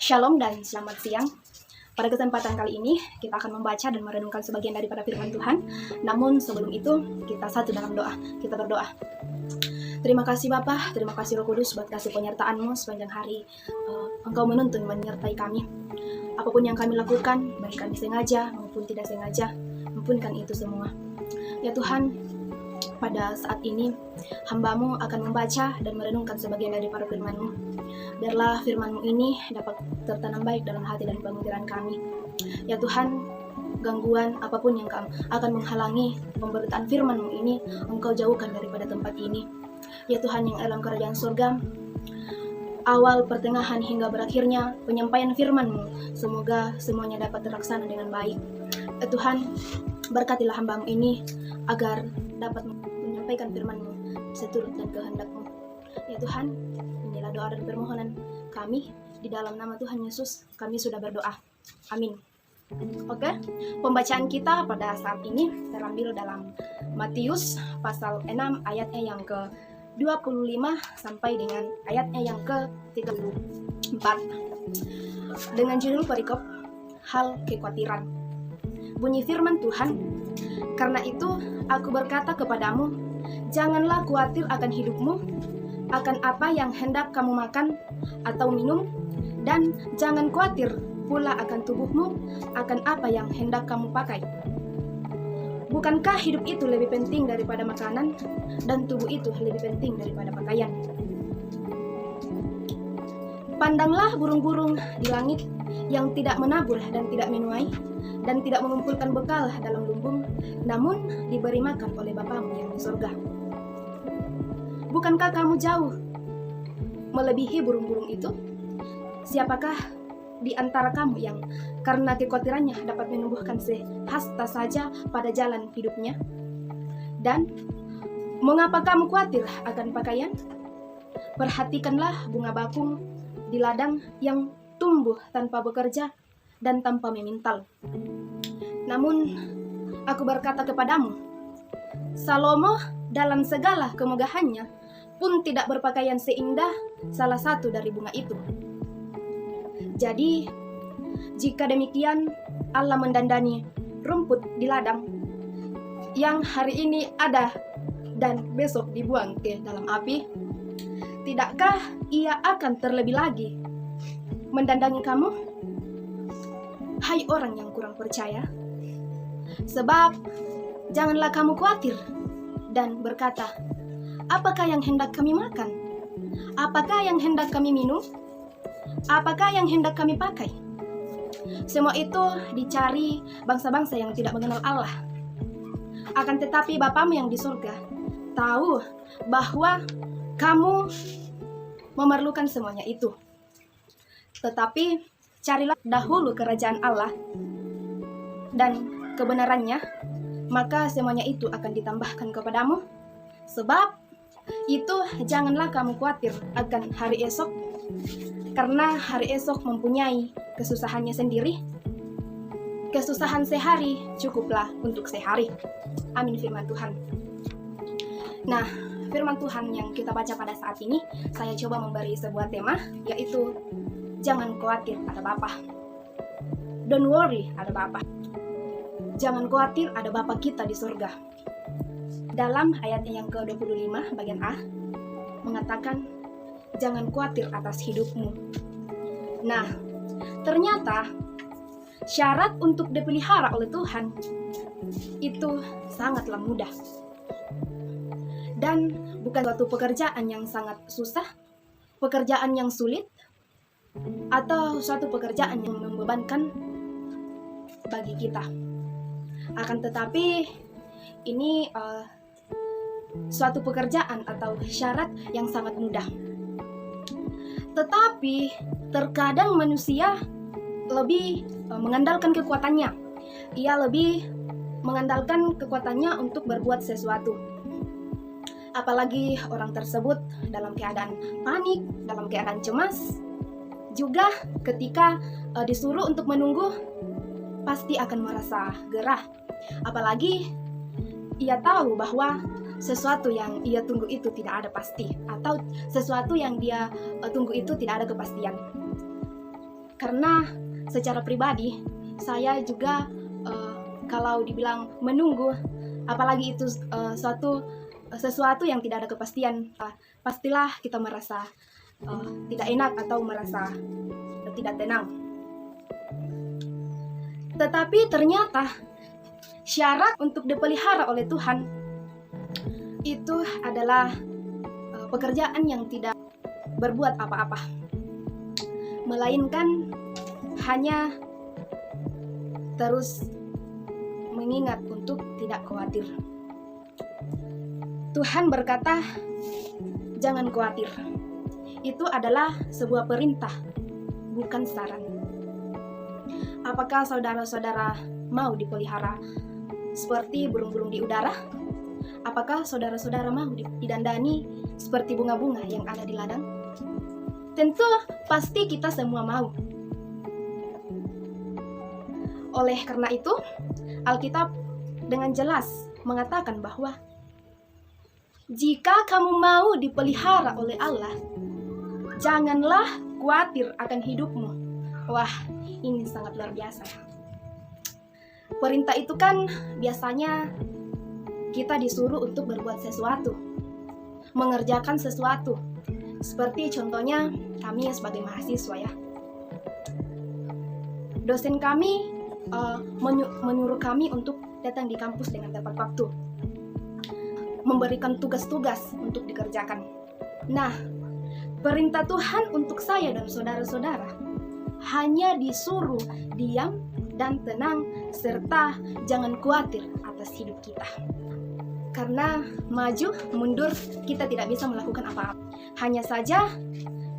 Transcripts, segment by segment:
Shalom dan selamat siang. Pada kesempatan kali ini, kita akan membaca dan merenungkan sebagian daripada firman Tuhan. Namun sebelum itu, kita satu dalam doa. Kita berdoa. Terima kasih Bapa, terima kasih Roh Kudus buat kasih penyertaan-Mu sepanjang hari. Engkau menuntun menyertai kami. Apapun yang kami lakukan, baik kami sengaja maupun tidak sengaja, ampunkan itu semua. Ya Tuhan, pada saat ini, hamba-Mu akan membaca dan merenungkan sebagian daripada firman-Mu. Biarlah firman-Mu ini dapat tertanam baik dalam hati dan pemikiran kami. Ya Tuhan, gangguan apapun yang akan menghalangi pemberitaan firman-Mu ini, Engkau jauhkan daripada tempat ini. Ya Tuhan yang dalam kerajaan surga, awal, pertengahan, hingga berakhirnya penyampaian firman-Mu, semoga semuanya dapat terlaksana dengan baik. Ya Tuhan, berkatilah hamba-Mu ini agar dapat menyampaikan firman-Mu seturut dan kehendak-Mu. Ya Tuhan, inilah doa dan permohonan kami, di dalam nama Tuhan Yesus kami sudah berdoa. Amin. Oke, pembacaan kita pada saat ini terambil dalam Matius pasal 6 ayatnya yang ke-25 sampai dengan ayatnya yang ke-34. Dengan judul perikop, hal kekhawatiran. Bunyi firman Tuhan, karena itu aku berkata kepadamu, janganlah khawatir akan hidupmu, akan apa yang hendak kamu makan atau minum, dan jangan khawatir pula akan tubuhmu, akan apa yang hendak kamu pakai. Bukankah hidup itu lebih penting daripada makanan, dan tubuh itu lebih penting daripada pakaian? Pandanglah burung-burung di langit yang tidak menabur dan tidak menuai, dan tidak mengumpulkan bekal dalam lumbung, namun diberi makan oleh Bapamu yang di surga. Bukankah kamu jauh melebihi burung-burung itu? Siapakah di antara kamu yang karena kekhawatirannya dapat menumbuhkan sehasta saja pada jalan hidupnya? Dan mengapa kamu khawatir akan pakaian? Perhatikanlah bunga bakung di ladang yang tumbuh tanpa bekerja dan tanpa memintal. Namun aku berkata kepadamu, Salomo dalam segala kemegahannya pun tidak berpakaian seindah salah satu dari bunga itu. Jadi, jika demikian Allah mendandani rumput di ladang yang hari ini ada dan besok dibuang ke dalam api, tidakkah Ia akan terlebih lagi mendandangi kamu? Hai orang yang kurang percaya, sebab janganlah kamu khawatir dan berkata, apakah yang hendak kami makan? Apakah yang hendak kami minum? Apakah yang hendak kami pakai? Semua itu dicari bangsa-bangsa yang tidak mengenal Allah. Akan tetapi Bapamu yang di surga tahu bahwa kamu memerlukan semuanya itu. Tetapi carilah dahulu kerajaan Allah dan kebenarannya, maka semuanya itu akan ditambahkan kepadamu. Sebab itu janganlah kamu khawatir akan hari esok, karena hari esok mempunyai kesusahannya sendiri. Kesusahan sehari cukuplah untuk sehari. Amin firman Tuhan. Nah, firman Tuhan yang kita baca pada saat ini, saya coba memberi sebuah tema, yaitu jangan khawatir, ada Bapa. Don't worry, ada Bapa. Jangan khawatir, ada Bapa kita di surga. Dalam ayatnya yang ke-25 bagian A, mengatakan, jangan khawatir atas hidupmu. Nah, ternyata syarat untuk dipelihara oleh Tuhan itu sangatlah mudah. Dan bukan suatu pekerjaan yang sangat susah, pekerjaan yang sulit, atau suatu pekerjaan yang membebankan bagi kita. Akan tetapi ini suatu pekerjaan atau syarat yang sangat mudah. Tetapi terkadang manusia lebih mengandalkan kekuatannya. Ia lebih mengandalkan kekuatannya untuk berbuat sesuatu. Apalagi orang tersebut dalam keadaan panik, dalam keadaan cemas, juga ketika disuruh untuk menunggu, pasti akan merasa gerah. Apalagi ia tahu bahwa sesuatu yang ia tunggu itu tidak ada pasti, atau sesuatu yang dia tunggu itu tidak ada kepastian. Karena secara pribadi saya juga kalau dibilang menunggu, apalagi itu sesuatu yang tidak ada kepastian, pastilah kita merasa tidak enak atau merasa tidak tenang. Tetapi ternyata syarat untuk dipelihara oleh Tuhan itu adalah pekerjaan yang tidak berbuat apa-apa, melainkan hanya terus mengingat untuk tidak khawatir. Tuhan berkata, jangan khawatir. Itu adalah sebuah perintah, bukan saran. Apakah saudara-saudara mau dipelihara seperti burung-burung di udara? Apakah saudara-saudara mau didandani seperti bunga-bunga yang ada di ladang? Tentu pasti kita semua mau. Oleh karena itu, Alkitab dengan jelas mengatakan bahwa jika kamu mau dipelihara oleh Allah, janganlah khawatir akan hidupmu. Wah, ini sangat luar biasa. Perintah itu kan biasanya kita disuruh untuk berbuat sesuatu, mengerjakan sesuatu. Seperti contohnya kami sebagai mahasiswa ya. Dosen kami menyuruh kami untuk datang di kampus dengan tepat waktu, memberikan tugas-tugas untuk dikerjakan. Nah, perintah Tuhan untuk saya dan saudara-saudara hanya disuruh diam dan tenang serta jangan khawatir atas hidup kita. Karena maju, mundur, kita tidak bisa melakukan apa-apa. Hanya saja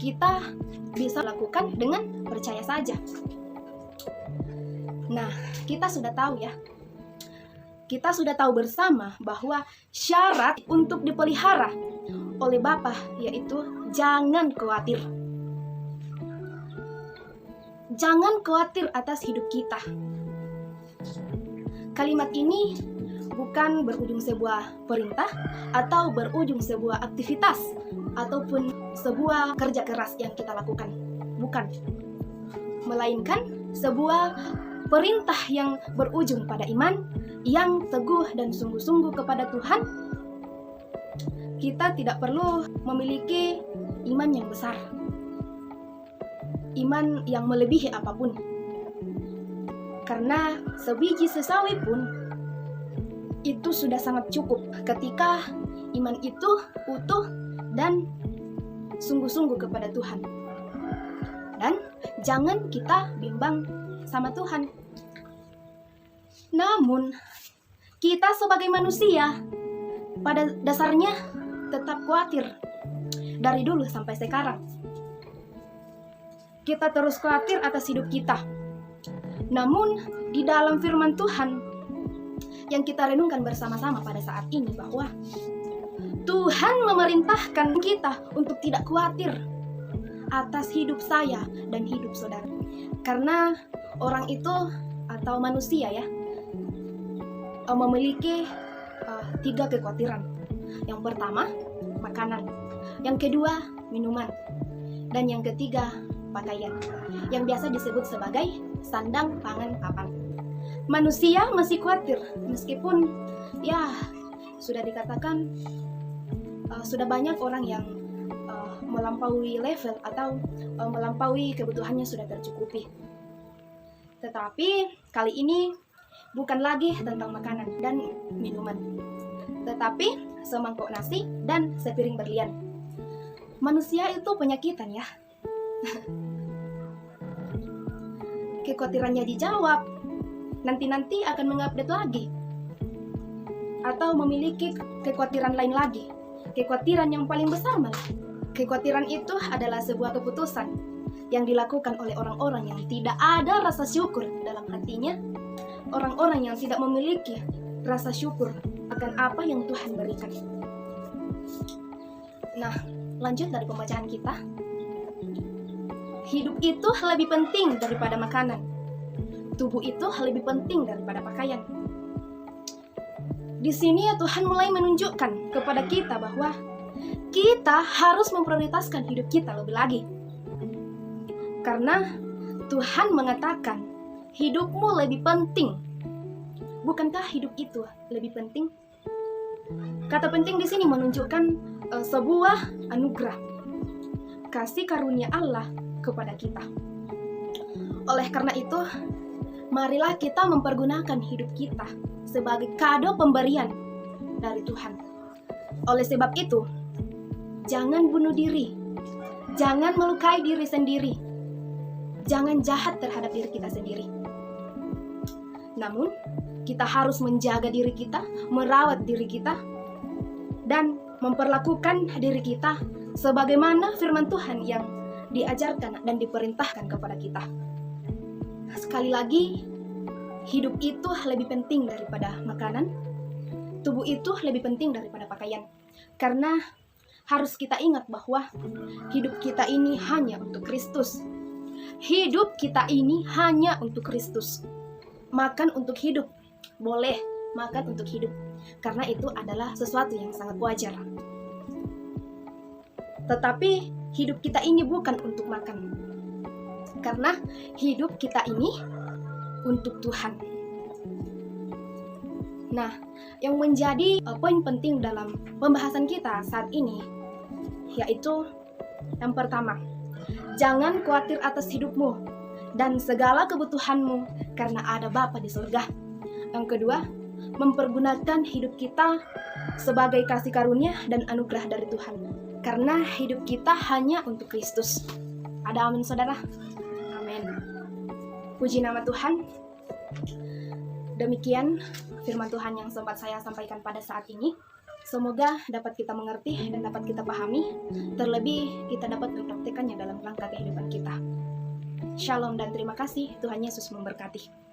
kita bisa lakukan dengan percaya saja. Nah, kita sudah tahu ya. Kita sudah tahu bersama bahwa syarat untuk dipelihara oleh Bapa yaitu jangan khawatir. Jangan khawatir atas hidup kita. Kalimat ini bukan berujung sebuah perintah atau berujung sebuah aktivitas ataupun sebuah kerja keras yang kita lakukan. Bukan. Melainkan sebuah perintah yang berujung pada iman yang teguh dan sungguh-sungguh kepada Tuhan. Kita tidak perlu memiliki iman yang besar, iman yang melebihi apapun. Karena sebiji sesawi pun itu sudah sangat cukup ketika iman itu utuh dan sungguh-sungguh kepada Tuhan. Dan jangan kita bimbang sama Tuhan. Namun, kita sebagai manusia pada dasarnya tetap khawatir dari dulu sampai sekarang. Kita terus khawatir atas hidup kita. Namun, di dalam firman Tuhan yang kita renungkan bersama-sama pada saat ini bahwa Tuhan memerintahkan kita untuk tidak khawatir atas hidup saya dan hidup saudara. Karena orang itu atau manusia ya memiliki 3 kekhawatiran. Yang pertama, makanan. Yang kedua, minuman. Dan yang ketiga, pakaian. Yang biasa disebut sebagai sandang, pangan, papan. Manusia masih khawatir meskipun ya sudah dikatakan sudah banyak orang yang melampaui level atau melampaui kebutuhannya sudah tercukupi. Tetapi kali ini bukan lagi tentang makanan dan minuman, tetapi semangkok nasi dan sepiring berlian. Manusia itu penyakitan ya. Kekhawatirannya dijawab, nanti-nanti akan mengupdate lagi. Atau memiliki kekhawatiran lain lagi. Kekhawatiran yang paling besar malah. Kekhawatiran itu adalah sebuah keputusan yang dilakukan oleh orang-orang yang tidak ada rasa syukur dalam hatinya. Orang-orang yang tidak memiliki rasa syukur akan apa yang Tuhan berikan. Nah, lanjut dari pembacaan kita. Hidup itu lebih penting daripada makanan. Tubuh itu lebih penting daripada pakaian. Di sini ya Tuhan mulai menunjukkan kepada kita bahwa kita harus memprioritaskan hidup kita lebih lagi. Karena Tuhan mengatakan hidupmu lebih penting. Bukankah hidup itu lebih penting? Kata penting di sini menunjukkan sebuah anugerah, kasih karunia Allah kepada kita. Oleh karena itu, marilah kita mempergunakan hidup kita sebagai kado pemberian dari Tuhan. Oleh sebab itu, jangan bunuh diri, jangan melukai diri sendiri, jangan jahat terhadap diri kita sendiri. Namun, kita harus menjaga diri kita, merawat diri kita, dan memperlakukan diri kita sebagaimana firman Tuhan yang diajarkan dan diperintahkan kepada kita. Sekali lagi, hidup itu lebih penting daripada makanan, tubuh itu lebih penting daripada pakaian. Karena harus kita ingat bahwa hidup kita ini hanya untuk Kristus. Hidup kita ini hanya untuk Kristus. Makan untuk hidup, boleh makan untuk hidup, karena itu adalah sesuatu yang sangat wajar. Tetapi hidup kita ini bukan untuk makan, karena hidup kita ini untuk Tuhan. Nah, yang menjadi poin penting dalam pembahasan kita saat ini, yaitu yang pertama, jangan khawatir atas hidupmu dan segala kebutuhanmu karena ada Bapa di surga. Yang kedua, mempergunakan hidup kita sebagai kasih karunia dan anugerah dari Tuhan, karena hidup kita hanya untuk Kristus. Ada amin, saudara? Amin. Puji nama Tuhan. Demikian firman Tuhan yang sempat saya sampaikan pada saat ini. Semoga dapat kita mengerti dan dapat kita pahami, terlebih kita dapat mempraktikkannya dalam rangka kehidupan kita. Shalom dan terima kasih. Tuhan Yesus memberkati.